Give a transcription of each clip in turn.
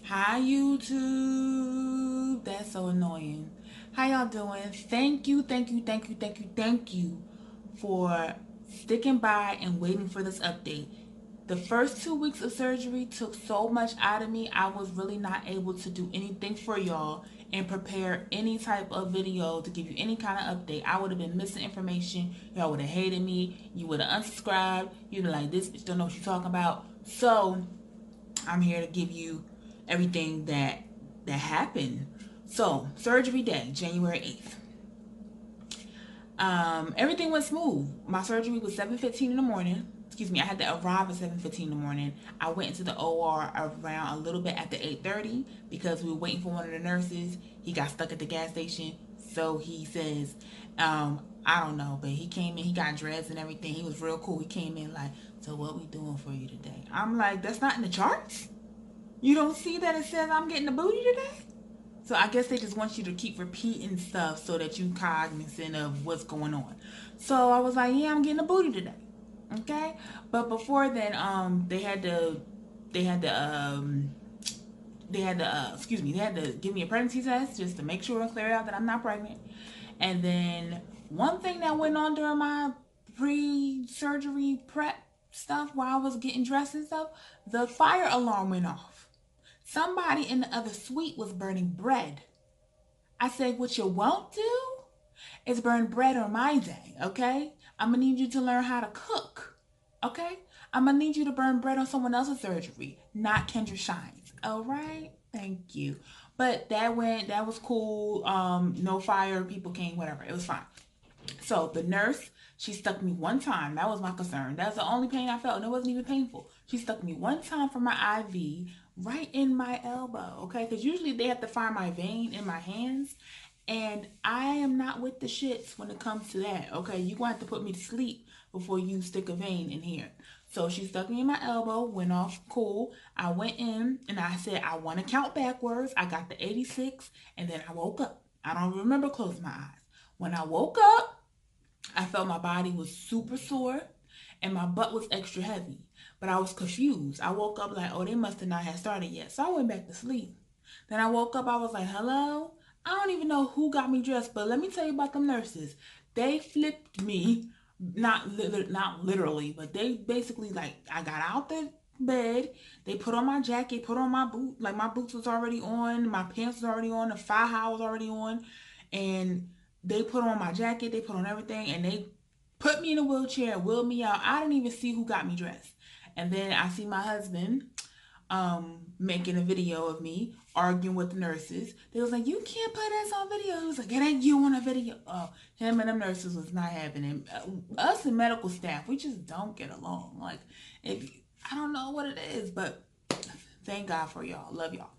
Hi YouTube. That's so annoying. How y'all doing? Thank you for sticking by and waiting for this update. The first 2 weeks of surgery took so much out of me. I was really not able to do anything for y'all and prepare any type of video to give you any kind of update. I would have been missing information. Y'all would have hated me. You would have unsubscribed. You'd be like, this bitch don't know what she's talking about. So I'm here to give you everything that happened. So, surgery day, January 8th. Everything went smooth. My surgery was 7:15 in the morning. Excuse me, I had to arrive at 7:15 in the morning. I went into the OR around a little bit after 8:30 because we were waiting for one of the nurses. He got stuck at the gas station. So he says, I don't know, but he came in, he got dressed and everything. He was real cool. He came in like, so what we doing for you today? I'm like, that's not in the charts. You don't see that it says I'm getting the booty today? So I guess they just want you to keep repeating stuff so that you cognizant of what's going on. So I was like, yeah, I'm getting a booty today. Okay? But before then, they had to they had to give me a pregnancy test just to make sure and clear it out that I'm not pregnant. And then one thing that went on during my pre-surgery prep stuff while I was getting dressed and stuff, the fire alarm went off. Somebody in the other suite was burning bread. I said, what you won't do is burn bread on my day, okay? I'm gonna need you to learn how to cook, okay? I'm gonna need you to burn bread on someone else's surgery, not Kendra Shine's, all right? Thank you. But that was cool. No fire, people came, whatever. It was fine. So the nurse, she stuck me one time. That was my concern. That was the only pain I felt, and it wasn't even painful. She stuck me one time for my IV right in my elbow, okay? Because usually they have to find my vein in my hands, and I am not with the shits when it comes to that, okay? You're going to have to put me to sleep before you stick a vein in here. So she stuck me in my elbow, went off, cool. I went in, and I said, I want to count backwards. I got the 86, and then I woke up. I don't remember closing my eyes. When I woke up, I felt my body was super sore and my butt was extra heavy. But I was confused. I woke up like, oh, they must have not had started yet. So I went back to sleep. Then I woke up, I was like, hello? I don't even know who got me dressed, but let me tell you about them nurses. They flipped me, not literally, but they basically like, I got out the bed, they put on my jacket, put on my boot, like my boots was already on, my pants was already on, the faja was already on, and they put on my jacket, they put on everything, and they put me in a wheelchair and wheeled me out. I didn't even see who got me dressed. And then I see my husband making a video of me arguing with the nurses. They was like, you can't put us on video. He was like, it ain't you on a video. Oh, him and them nurses was not having it. Us and medical staff, we just don't get along. Like, if I don't know what it is, but thank God for y'all. Love y'all.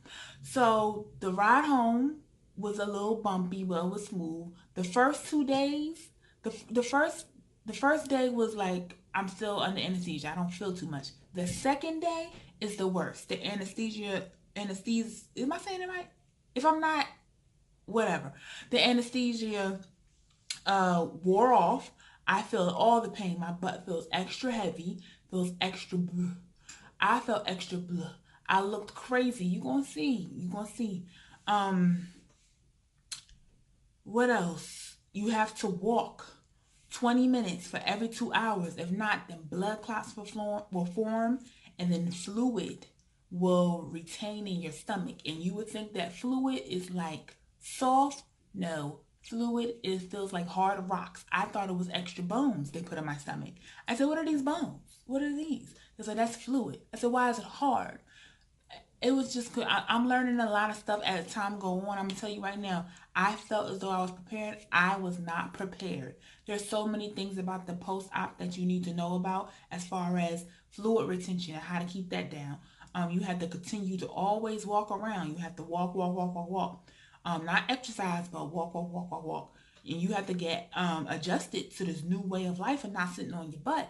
So the ride home was a little bumpy, but it was smooth. The first 2 days, the first day was like I'm still under anesthesia. I don't feel too much. The second day is the worst. The anesthesia. Am I saying it right? If I'm not, whatever. The anesthesia wore off. I feel all the pain. My butt feels extra heavy. Feels extra. I felt extra. I looked crazy. You gonna see. You gonna see. Um, what else? You have to walk 20 minutes for every 2 hours. If not, then blood clots will form and then fluid will retain in your stomach. And you would think that fluid is like soft. No, fluid is feels like hard rocks. I thought it was extra bones they put in my stomach. I said, what are these bones? What are these? They said, that's fluid. I said, why is it hard? It was just good. I'm learning a lot of stuff as time go on. I'm gonna tell you right now, I felt as though I was prepared. I was not prepared. There's so many things about the post-op that you need to know about as far as fluid retention and how to keep that down. You have to continue to always walk around. You have to walk, walk, walk, walk, walk. Not exercise, but walk, walk, walk, walk, walk. And you have to get adjusted to this new way of life and not sitting on your butt,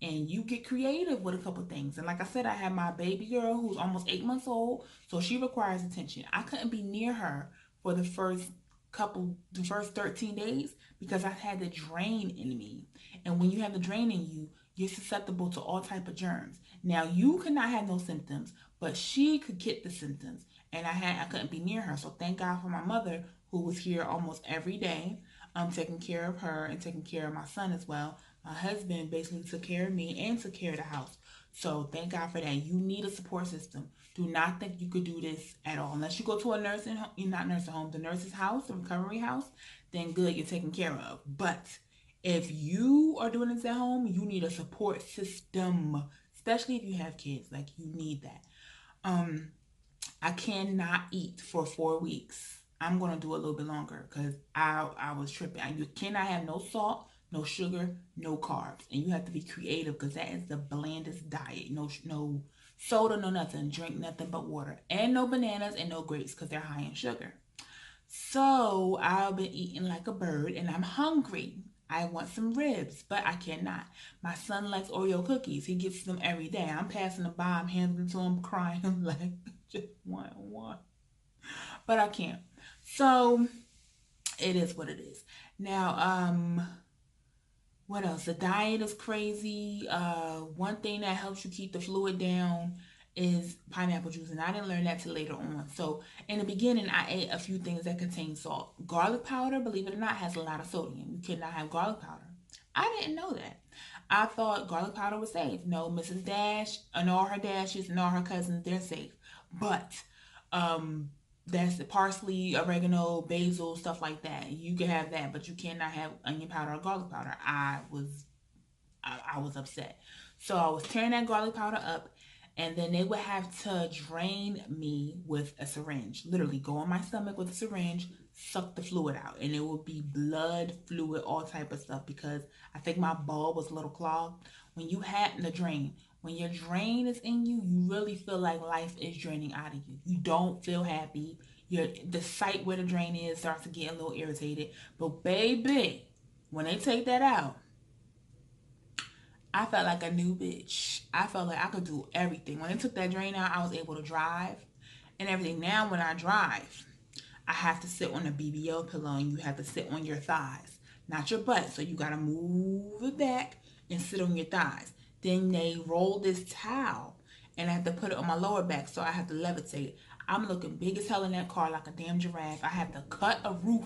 and you get creative with a couple things. And like I said, I have my baby girl who's almost 8 months old, so she requires attention. I couldn't be near her for the first 13 days because I had the drain in me. And when you have the drain in you, you're susceptible to all type of germs. Now you could not have no symptoms, but she could get the symptoms. and I couldn't be near her. So thank God for my mother, who was here almost every day, taking care of her and taking care of my son as well. My husband basically took care of me and took care of the house. So thank God for that. You need a support system. Do not think you could do this at all. Unless you go to a nursing home, not nursing home, the nurse's house, the recovery house, then good, you're taken care of. But if you are doing this at home, you need a support system, especially if you have kids. Like, you need that. I cannot eat for 4 weeks. I'm gonna do a little bit longer because I was tripping. You cannot have no salt, no sugar, no carbs, and you have to be creative because that is the blandest diet. No soda, no nothing. Drink nothing but water, and no bananas and no grapes because they're high in sugar. So I've been eating like a bird, and I'm hungry. I want some ribs, but I cannot. My son likes Oreo cookies. He gets them every day. I'm passing the by, I'm handing them to him, crying. I'm like, just one. But I can't. So it is what it is. Now, what else? The diet is crazy. One thing that helps you keep the fluid down is pineapple juice, and I didn't learn that till later on. So in the beginning, I ate a few things that contain salt. Garlic powder, believe it or not, has a lot of sodium. You cannot have garlic powder. I didn't know that. I thought garlic powder was safe. No, Mrs. Dash and all her dashes and all her cousins, they're safe. But that's the parsley, oregano, basil, stuff like that. You can have that, but you cannot have onion powder or garlic powder. I was upset. So I was tearing that garlic powder up, and then they would have to drain me with a syringe. Literally go on my stomach with a syringe, suck the fluid out, and it would be blood, fluid, all type of stuff, because I think my bulb was a little clogged. When you had the drain, when your drain is in you, you really feel like life is draining out of you. You don't feel happy. The site where the drain is starts to get a little irritated. But baby, when they take that out, I felt like a new bitch. I felt like I could do everything. When they took that drain out, I was able to drive and everything. Now when I drive, I have to sit on a BBL pillow, and you have to sit on your thighs, not your butt. So you got to move it back and sit on your thighs. Then they roll this towel, and I have to put it on my lower back, so I have to levitate. I'm looking big as hell in that car, like a damn giraffe. I have to cut a roof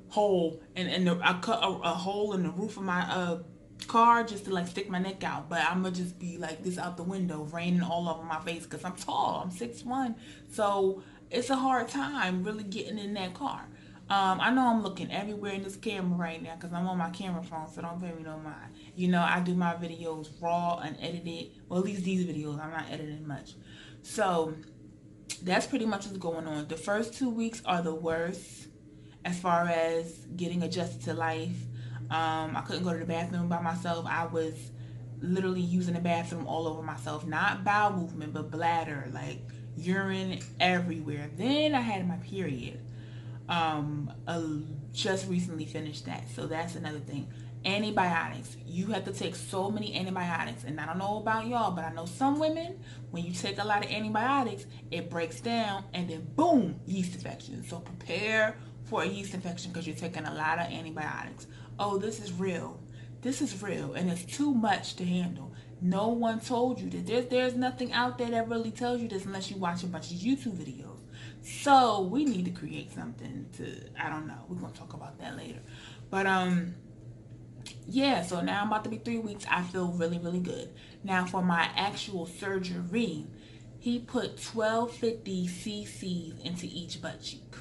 hole, and I cut a hole in the roof of my car just to like stick my neck out. But I'm gonna just be like this out the window, raining all over my face, because I'm tall. I'm 6'1", so it's a hard time really getting in that car. I know I'm looking everywhere in this camera right now because I'm on my camera phone, so don't pay me no mind. You know, I do my videos raw, unedited. Well, at least these videos, I'm not editing much. So that's pretty much what's going on. The first 2 weeks are the worst as far as getting adjusted to life. I couldn't go to the bathroom by myself. I was literally using the bathroom all over myself. Not bowel movement, but bladder, like urine everywhere. Then I had my period. Just recently finished that, so that's another thing. Antibiotics, you have to take so many antibiotics, and I don't know about y'all, but I know some women, when you take a lot of antibiotics, it breaks down, and then boom, yeast infection. So prepare for a yeast infection because you're taking a lot of antibiotics. Oh, this is real, and it's too much to handle. No one told you that. There's nothing out there that really tells you this unless you watch a bunch of YouTube videos. So we need to create something I don't know. We're going to talk about that later. But, yeah, so now I'm about to be 3 weeks. I feel really, really good. Now for my actual surgery, he put 1250 cc's into each butt cheek.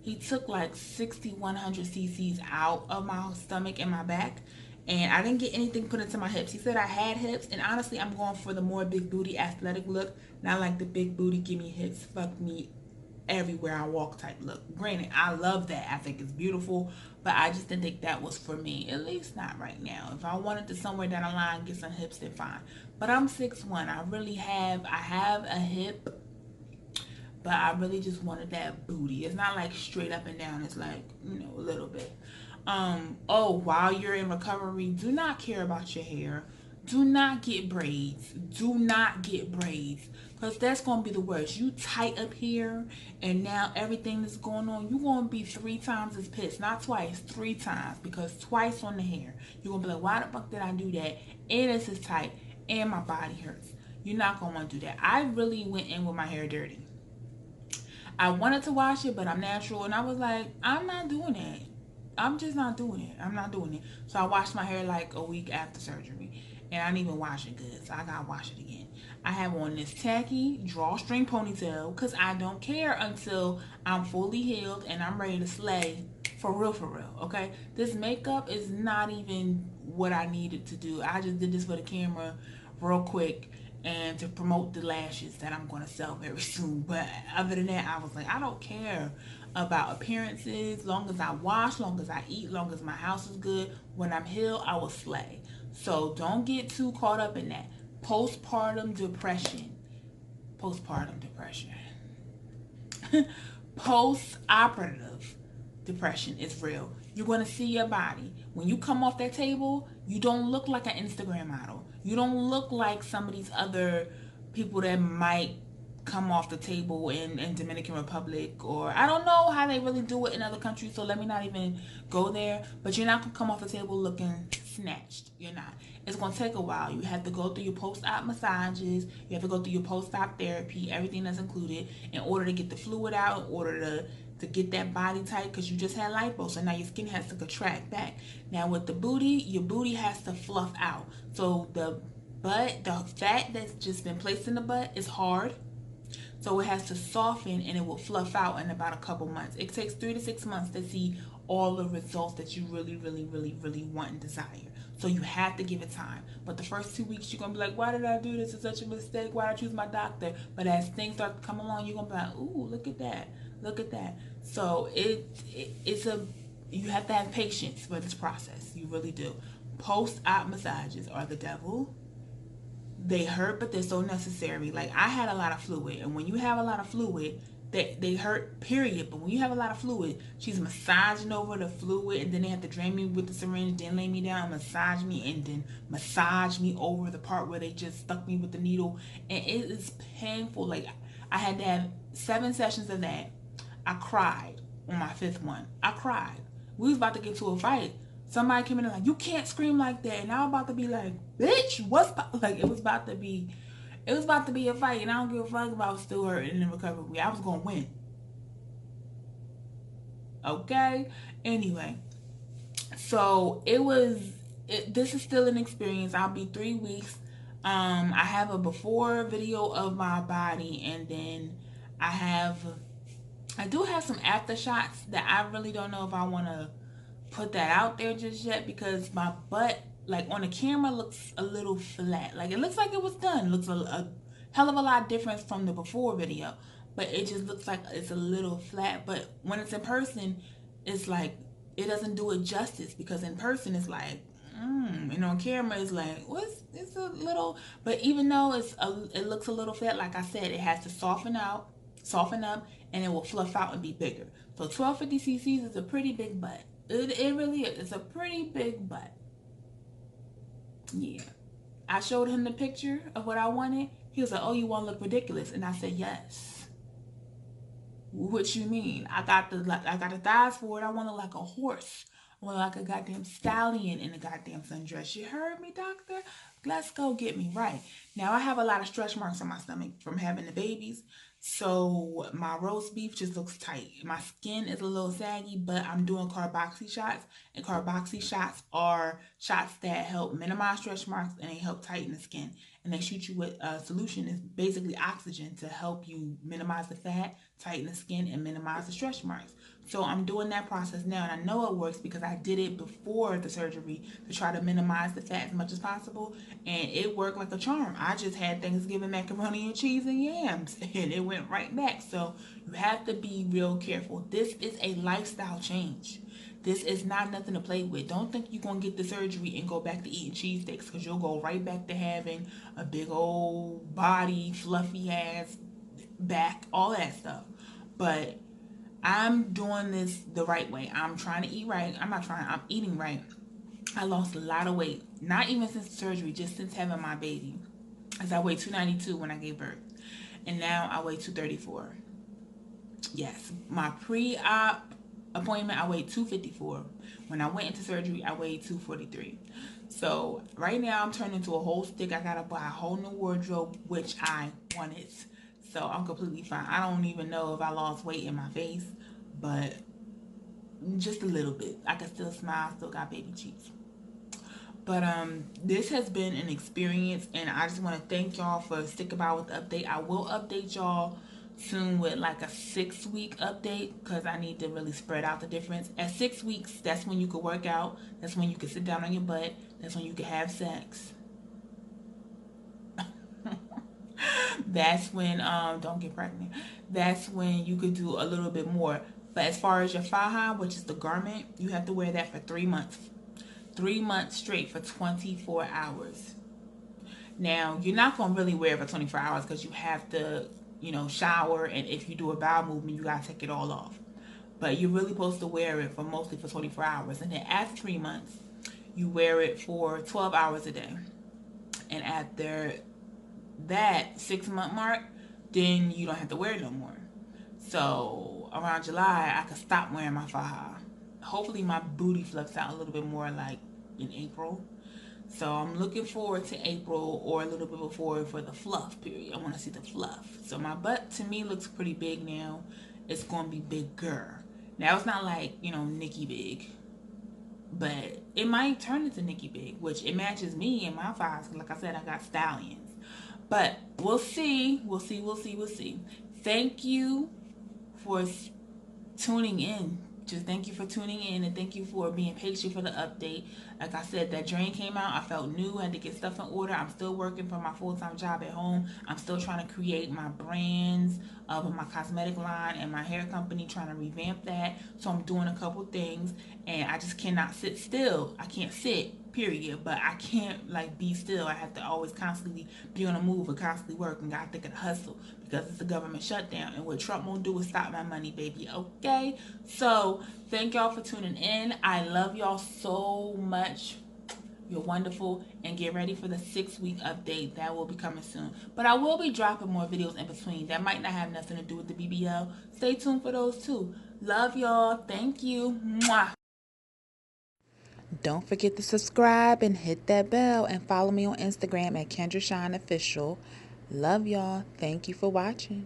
He took like 6,100 cc's out of my stomach and my back. And I didn't get anything put into my hips. He said I had hips, and honestly, I'm going for the more big booty athletic look. Not like the big booty, give me hips, fuck me everywhere I walk type look. Granted, I love that. I think it's beautiful, but I just didn't think that was for me. At least not right now. If I wanted to somewhere down the line get some hips, then fine. But I'm 6'1". I have a hip, but I really just wanted that booty. It's not like straight up and down. It's like, you know, a little bit. While you're in recovery, do not care about your hair. Do not get braids. Do not get braids. Because that's going to be the worst. You tight up here, and now everything that's going on, you're going to be 3 times as pissed. Not twice, 3 times. Because twice on the hair. You're going to be like, why the fuck did I do that? And this is tight. And my body hurts. You're not going to want to do that. I really went in with my hair dirty. I wanted to wash it, but I'm natural, and I was like, I'm not doing it. I'm just not doing it. I'm not doing it. So I washed my hair like a week after surgery, and I didn't even wash it good. So I gotta wash it again. I have on this tacky drawstring ponytail because I don't care until I'm fully healed and I'm ready to slay for real, for real. Okay, this makeup is not even what I needed to do. I just did this for the camera, real quick, and to promote the lashes that I'm going to sell very soon. But other than that, I was like, I don't care about appearances. Long as I wash, long as I eat, long as my house is good, when I'm healed, I will slay. So don't get too caught up in that. Postpartum depression. Postpartum depression. Post-operative depression is real. You're going to see your body. When you come off that table, you don't look like an Instagram model. You don't look like some of these other people that might come off the table in Dominican Republic, or I don't know how they really do it in other countries, so let me not even go there. But you're not going to come off the table looking snatched. You're not. It's going to take a while. You have to go through your post-op massages. You have to go through your post-op therapy, everything that's included, in order to get the fluid out, in order to get that body tight, because you just had lipo, so now your skin has to contract back. Now with the booty, your booty has to fluff out. So the butt, the fat that's just been placed in the butt is hard. So it has to soften and it will fluff out in about a couple months. It takes 3 to 6 months to see all the results that you really, really, really, really want and desire. So you have to give it time. But the first 2 weeks, you're going to be like, why did I do this? It's such a mistake. Why did I choose my doctor? But as things start to come along, you're going to be like, ooh, look at that. Look at that. So you have to have patience for this process. You really do. Post-op massages are the devil. They hurt, but they're so necessary. Like, I had a lot of fluid, and when you have a lot of fluid, they hurt, period. But when you have a lot of fluid, she's massaging over the fluid, and then they have to drain me with the syringe, then lay me down, massage me, and then massage me over the part where they just stuck me with the needle. And it is painful. Like, I had to have 7 sessions of that. I cried on my 5th one. I cried. We was about to get to a fight. Somebody came in and like, you can't scream like that. And I was about to be like, bitch, like, it was about to be a fight. And I don't give a fuck if I was still hurting in recovery. I was going to win. Okay? Anyway. So, this is still an experience. I'll be 3 weeks. I have a before video of my body. And then I do have some after shots that I really don't know if I want to put that out there just yet, because my butt, like, on the camera looks a little flat. Like, it looks like it was done. It looks a hell of a lot different from the before video, but it just looks like it's a little flat. But when it's in person, it's like it doesn't do it justice, because in person it's like and on camera it's like, it's a little. But even though it looks a little flat, like I said, it has to soften up, and it will fluff out and be bigger. So 1250 cc's is a pretty big butt. It really is. It's a pretty big butt. Yeah. I showed him the picture of what I wanted. He was like, oh, you want to look ridiculous? And I said, yes. What you mean? I got the thighs for it. I want to look like a horse. I want to look like a goddamn stallion in a goddamn sundress. You heard me, doctor? Let's go get me right. Now, I have a lot of stretch marks on my stomach from having the babies. So my roast beef just looks tight. My skin is a little saggy, but I'm doing Carboxy Shots. And Carboxy Shots are shots that help minimize stretch marks, and they help tighten the skin. And they shoot you with a solution. It's basically oxygen to help you minimize the fat, tighten the skin, and minimize the stretch marks. So I'm doing that process now, and I know it works because I did it before the surgery to try to minimize the fat as much as possible, and it worked like a charm. I just had Thanksgiving macaroni and cheese and yams, and it went right back. So you have to be real careful. This is a lifestyle change. This is not nothing to play with. Don't think you're going to get the surgery and go back to eating cheesesteaks, because you'll go right back to having a big old body, fluffy ass back, all that stuff. But I'm doing this the right way. I'm trying to eat right. I'm eating right. I lost a lot of weight. Not even since the surgery, just since having my baby. As I weighed 292 when I gave birth. And now I weigh 234. Yes. My pre-op appointment, I weighed 254. When I went into surgery, I weighed 243. So right now I'm turning into a whole stick. I gotta buy a whole new wardrobe, which I wanted So I'm completely fine. I don't even know if I lost weight in my face, but just a little bit. I can still smile, still got baby cheeks. But this has been an experience, and I just want to thank y'all for sticking by with the update. I will update y'all soon with like a 6-week update because I need to really spread out the difference. At 6 weeks, that's when you can work out. That's when you can sit down on your butt. That's when you can have sex. That's when don't get pregnant. That's when you could do a little bit more. But as far as your faja, which is the garment, you have to wear that for 3 months. 3 months straight for 24 hours. Now, you're not going to really wear it for 24 hours because you have to, shower. And if you do a bowel movement, you got to take it all off. But you're really supposed to wear it for mostly for 24 hours. And then after 3 months, you wear it for 12 hours a day. And after that 6-month mark, then you don't have to wear it no more. So around July, I could stop wearing my faja. Hopefully my booty fluffs out a little bit more like in April. So I'm looking forward to April or a little bit before for the fluff period. I want to see the fluff. So my butt to me looks pretty big now. It's going to be bigger. Now it's not like, Nikki big. But it might turn into Nikki big, which it matches me and my thighs. Like I said, I got stallions. But we'll see. We'll see. Thank you for tuning in. Just thank you for tuning in, and thank you for being patient for the update. Like I said, that drain came out. I felt new. I had to get stuff in order. I'm still working for my full-time job at home. I'm still trying to create my brands of my cosmetic line and my hair company, trying to revamp that. So I'm doing a couple things, and I just cannot sit still. I can't sit, period. But I can't be still. I have to always constantly be on the move and constantly work, and gotta think of the hustle because it's a government shutdown, and what Trump won't do is stop my money, baby. Okay, so thank y'all for tuning in. I love y'all so much. You're wonderful, and get ready for the 6-week update that will be coming soon. But I will be dropping more videos in between that might not have nothing to do with the BBL. Stay tuned for those too. Love y'all. Thank you. Mwah. Don't forget to subscribe and hit that bell, and follow me on Instagram at Kendra Shine Official. Love y'all. Thank you for watching.